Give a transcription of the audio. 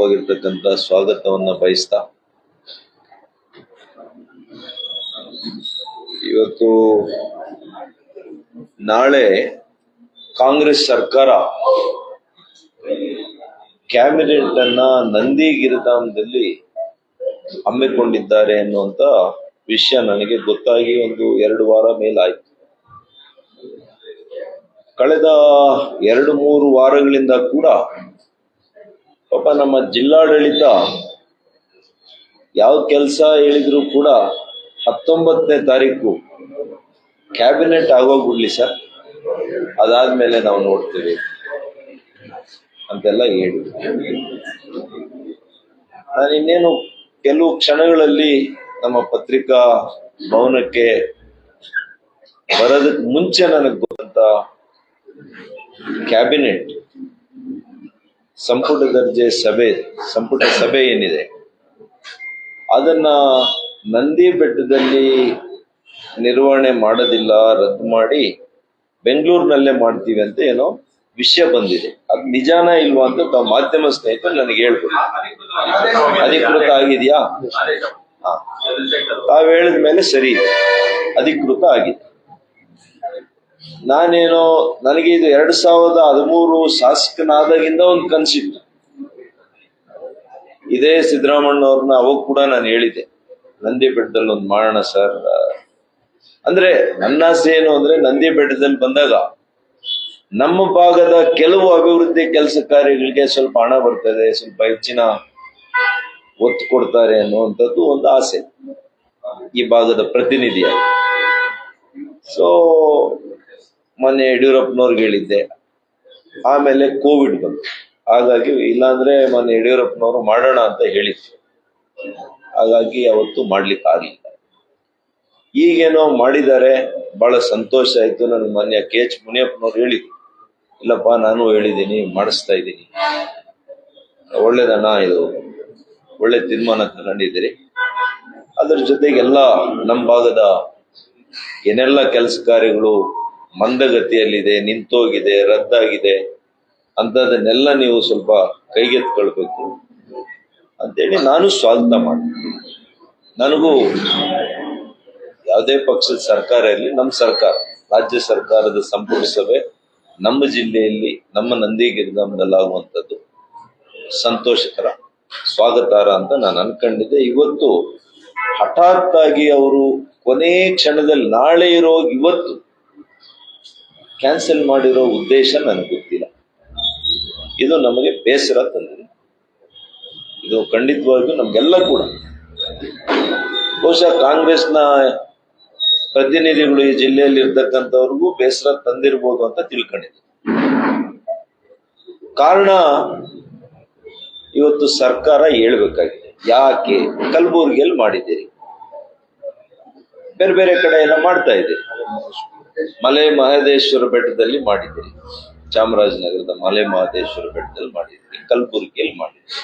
ಹೃತ್ಪೂರ್ವಕವಾಗಿರ್ತಕ್ಕಂಥ ಸ್ವಾಗತವನ್ನ ಬಯಸ್ತಾ ಇವತ್ತು ನಾಳೆ ಕಾಂಗ್ರೆಸ್ ಸರ್ಕಾರ ಕ್ಯಾಬಿನೆಟ್ ಅನ್ನ ನಂದಿಗಿರಿಧಾಮದಲ್ಲಿ ಹಮ್ಮಿಕೊಂಡಿದ್ದಾರೆ ಅನ್ನುವಂತ ವಿಷಯ ನನಗೆ ಗೊತ್ತಾಗಿ ಒಂದು 2 ವಾರ ಮೇಲಾಯ್ತು. ಕಳೆದ 2-3 ವಾರಗಳಿಂದ ಕೂಡ ಪಾಪ ನಮ್ಮ ಜಿಲ್ಲಾಡಳಿತ ಯಾವ ಕೆಲಸ ಹೇಳಿದ್ರು ಕೂಡ 19ನೇ ತಾರೀಕು ಕ್ಯಾಬಿನೆಟ್ ಆಗೋಗ್ಬಿಡ್ಲಿ ಸರ್, ಅದಾದ್ಮೇಲೆ ನಾವು ನೋಡ್ತೀವಿ ಅಂತೆಲ್ಲ ಹೇಳಿ ನಾನು ಇನ್ನೇನು ಕೆಲವು ಕ್ಷಣಗಳಲ್ಲಿ ನಮ್ಮ ಪತ್ರಿಕಾ ಭವನಕ್ಕೆ ಬರೋದಕ್ಕೆ ಮುಂಚೆ ನನಗೆ ಗೊತ್ತಂತ ಕ್ಯಾಬಿನೆಟ್ ಸಂಪುಟ ದರ್ಜೆ ಸಂಪುಟ ಸಭೆ ಏನಿದೆ ಅದನ್ನ ನಂದಿ ಬೆಟ್ಟದಲ್ಲಿ ನಿರ್ವಹಣೆ ಮಾಡೋದಿಲ್ಲ, ರದ್ದು ಮಾಡಿ ಬೆಂಗಳೂರಿನಲ್ಲೇ ಮಾಡ್ತೀವಿ ಅಂತ ಏನೋ ವಿಷಯ ಬಂದಿದೆ. ಅದು ನಿಜಾನ ಇಲ್ವಾ ಅಂತ ತಾವು ಮಾಧ್ಯಮ ಸ್ನೇಹಿತರು ನನಗೆ ಹೇಳ್ಬೋದು. ಅಧಿಕೃತ ಆಗಿದೆಯಾ? ತಾವು ಹೇಳಿದ ಮೇಲೆ ಸರಿ, ಅಧಿಕೃತ ಆಗಿದೆ. ನಾನೇನೋ ನನಗೆ ಇದು 2013 ಶಾಸಕನಾದಾಗಿಂದ ಒಂದು ಕನಸಿತ್ತು. ಇದೇ ಸಿದ್ದರಾಮಣ್ಣವ್ರನ್ನ ಅವಾಗ ಕೂಡ ನಾನು ಹೇಳಿದ್ದೆ, ನಂದಿ ಬೆಟ್ಟದಲ್ಲಿ ಒಂದು ಮಾಡೋಣ ಸರ್. ಅಂದ್ರೆ ನನ್ನ ಆಸೆ ಏನು ಅಂದ್ರೆ ನಂದಿ ಬೆಟ್ಟದಲ್ಲಿ ಬಂದಾಗ ನಮ್ಮ ಭಾಗದ ಕೆಲವು ಅಭಿವೃದ್ಧಿ ಕೆಲಸ ಕಾರ್ಯಗಳಿಗೆ ಸ್ವಲ್ಪ ಹಣ ಬರ್ತದೆ, ಸ್ವಲ್ಪ ಹೆಚ್ಚಿನ ಒತ್ತು ಕೊಡ್ತಾರೆ ಅನ್ನುವಂಥದ್ದು ಒಂದು ಆಸೆ ಈ ಭಾಗದ ಪ್ರತಿನಿಧಿಯಾಗಿ. ಸೊ ಮೊನ್ನೆ ಯಡಿಯೂರಪ್ಪನವ್ರಿಗೆ ಹೇಳಿದ್ದೆ, ಆಮೇಲೆ ಕೋವಿಡ್ ಬಂತು. ಹಾಗಾಗಿ ಇಲ್ಲಾಂದ್ರೆ ಮೊನ್ನೆ ಯಡಿಯೂರಪ್ಪನವರು ಮಾಡೋಣ ಅಂತ ಹೇಳಿದ್ರು, ಹಾಗಾಗಿ ಅವತ್ತು ಮಾಡ್ಲಿಕ್ಕೆ ಆಗ್ಲಿಲ್ಲ. ಈಗೇನೋ ಮಾಡಿದ್ದಾರೆ, ಬಹಳ ಸಂತೋಷ ಆಯ್ತು. ನನಗೆ ಮೊನ್ನೆ KH ಮುನಿಯಪ್ಪನವ್ರು ಹೇಳಿದ್ರು, ಇಲ್ಲಪ್ಪ ನಾನು ಹೇಳಿದ್ದೀನಿ, ಮಾಡಿಸ್ತಾ ಇದ್ದೀನಿ, ಒಳ್ಳೇದಣ್ಣ, ಇದು ಒಳ್ಳೆ ತೀರ್ಮಾನ ತಗೊಂಡಿದ್ದೀರಿ. ಅದ್ರ ಜೊತೆಗೆಲ್ಲ ನಮ್ಮ ಭಾಗದ ಏನೆಲ್ಲ ಕೆಲಸ ಕಾರ್ಯಗಳು ಮಂದಗತಿಯಲ್ಲಿದೆ, ನಿಂತೋಗಿದೆ, ರದ್ದಾಗಿದೆ ಅಂತದನ್ನೆಲ್ಲ ನೀವು ಸ್ವಲ್ಪ ಕೈಗೆತ್ಕೊಳ್ಬೇಕು ಅಂತೇಳಿ ನಾನು ಸ್ವಾಗತ ಮಾಡ್ತೀನಿ. ನನಗೂ ಯಾವುದೇ ಪಕ್ಷದ ಸರ್ಕಾರ ಇರಲಿ, ನಮ್ಮ ಸರ್ಕಾರ, ರಾಜ್ಯ ಸರ್ಕಾರದ ಸಂಪುಟ ಸಭೆ ನಮ್ಮ ಜಿಲ್ಲೆಯಲ್ಲಿ ನಮ್ಮ ನಂದಿಗಿರಿಧಾಮದಲ್ಲಿ ಆಗುವಂಥದ್ದು ಸಂತೋಷಕರ, ಸ್ವಾಗತಾರ್ಹ ಅಂತ ನಾನು ಅನ್ಕೊಂಡಿದ್ದೆ. ಇವತ್ತು ಹಠಾತ್ ಆಗಿ ಅವರು ಕೊನೆ ಕ್ಷಣದಲ್ಲಿ ನಾಳೆ ಇರೋ ಇವತ್ತು ಕ್ಯಾನ್ಸಲ್ ಮಾಡಿರೋ ಉದ್ದೇಶ ನನಗೆ ಗೊತ್ತಿಲ್ಲ. ಇದು ನಮಗೆ ಬೇಸರ ತಂದಿದೆ. ಇದು ಖಂಡಿತವಾಗಿಯೂ ನಮ್ಗೆಲ್ಲ ಕೂಡ, ಬಹುಶಃ ಕಾಂಗ್ರೆಸ್ನ ಪ್ರತಿನಿಧಿಗಳು ಈ ಜಿಲ್ಲೆಯಲ್ಲಿ ಇರ್ತಕ್ಕಂಥವ್ರಿಗೂ ಬೇಸರ ತಂದಿರ್ಬೋದು ಅಂತ ತಿಳ್ಕೊಂಡಿದ್ದೆ. ಕಾರಣ ಇವತ್ತು ಸರ್ಕಾರ ಹೇಳ್ಬೇಕಾಗಿದೆ, ಯಾಕೆ ಕಲಬುರಗಿಯಲ್ಲಿ ಮಾಡಿದ್ದೀರಿ, ಬೇರೆ ಬೇರೆ ಕಡೆ ಎಲ್ಲ ಮಾಡ್ತಾ ಇದ್ದೀರಿ, ಮಲೆ ಮಹದೇಶ್ವರ ಬೆಟ್ಟದಲ್ಲಿ ಮಾಡಿದ್ದೀರಿ, ಚಾಮರಾಜನಗರದ ಮಲೆ ಮಹದೇಶ್ವರ ಬೆಟ್ಟದಲ್ಲಿ ಮಾಡಿದ್ದೀರಿ, ಕಲಬುರಗಿಯಲ್ಲಿ ಮಾಡಿದ್ದೀರಿ.